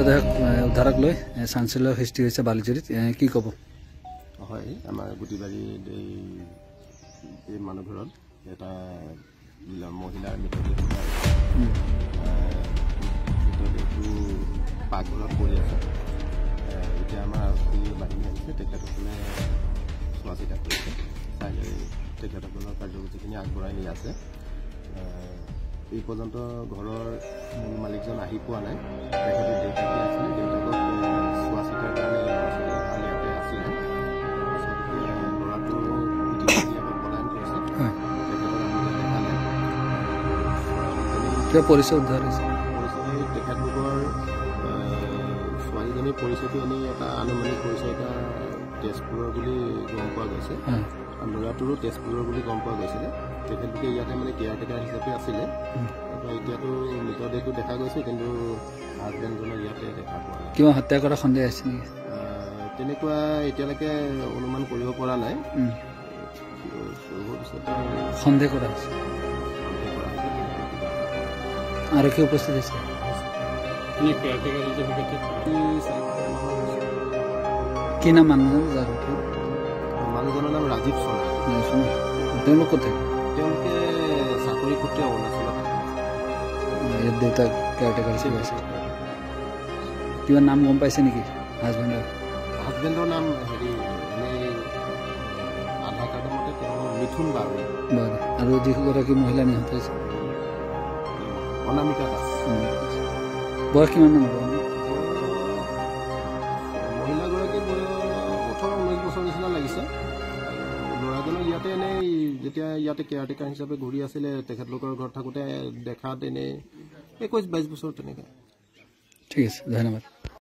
মৃতদেহ উদ্ধাৰক লৈ চাঞ্চল্যৰ সৃষ্টি হৈছে বালিজুৰিত কি ক'ব হয় আমাৰ গুটিবাৰীত এই মানুহঘৰত এটা মহিলাৰ মৃতদেহটো পাকঘৰত পৰি আছে এতিয়া আমাৰ আৰক্ষী বাহিনী আহিছে তেখেতসকলে চোৱা চিতা কৰিছে চাই লৈ তেখেতসকলৰ কাৰ্যসূচীখিনি আগবঢ়াই নি আছে এই পৰ্যন্ত ঘৰৰ মূল মালিকজন আহি পোৱা নাই তেখেতৰ দেউতাকে আছিলে দেউতাকক চোৱা চিতাৰ কাৰণে ইয়াতে আছিলে ল'ৰাটো পলায়ন কৰিছে কিয় পৰিচয় উদ্ধাৰ হৈছে তেখেতলোকৰ ছোৱালীজনীৰ পৰিচয়টো এনেই এটা আনুমানিক পৰিচয় এটা তেজপুৰৰ বুলি গম পোৱা গৈছে ল'ৰাটোৰো তেজপুৰৰ বুলি গম পোৱা গৈছিলে তেখেতলোকে ইয়াতে মানে কেয়াৰটেকাৰ হিচাপে আছিলে এতিয়াতো মৃতদেহটো দেখা গৈছে কিন্তু হাজবেণ্ডজনৰ ইয়াতে দেখা পোৱা নাই কিবা হত্যা কৰা সন্দেহ আছে নেকি তেনেকুৱা এতিয়ালৈকে অনুমান কৰিব পৰা নাই সন্দেহ কৰা হৈছে আৰক্ষী উপস্থিত আছে কি নাম মানুহজনৰ নাম ৰাজীৱ শৰ্মা তেওঁলোক ক'ত থাকে তেওঁলোকে চাকৰি সূত্ৰে অৰুণাচলত ইয়াত দেউতাক কেয়াৰটেকাৰ আছে কিবা নাম গম পাইছে নেকি হাজবেণ্ডৰ নাম হেৰি আধাৰ কাৰ্ডৰ মতে তেওঁ মিথুন বাউৰী আৰু যিগৰাকী মহিলা নিহত হৈছে অনামিকা দাস বয়স কিমান মান হ'ব মহিলাগৰাকীৰ বয়স 18-19 বছৰ নিচিনা লাগিছে ল'ৰাজনক ইয়াতে এনেই যেতিয়া ইয়াতে কেয়াৰটেকাৰ হিচাপে ঘূৰি আছিলে তেখেতলোকৰ ঘৰত থাকোঁতে দেখাত এনেই 21-22 বছৰ তেনেকৈ ঠিক আছে ধন্যবাদ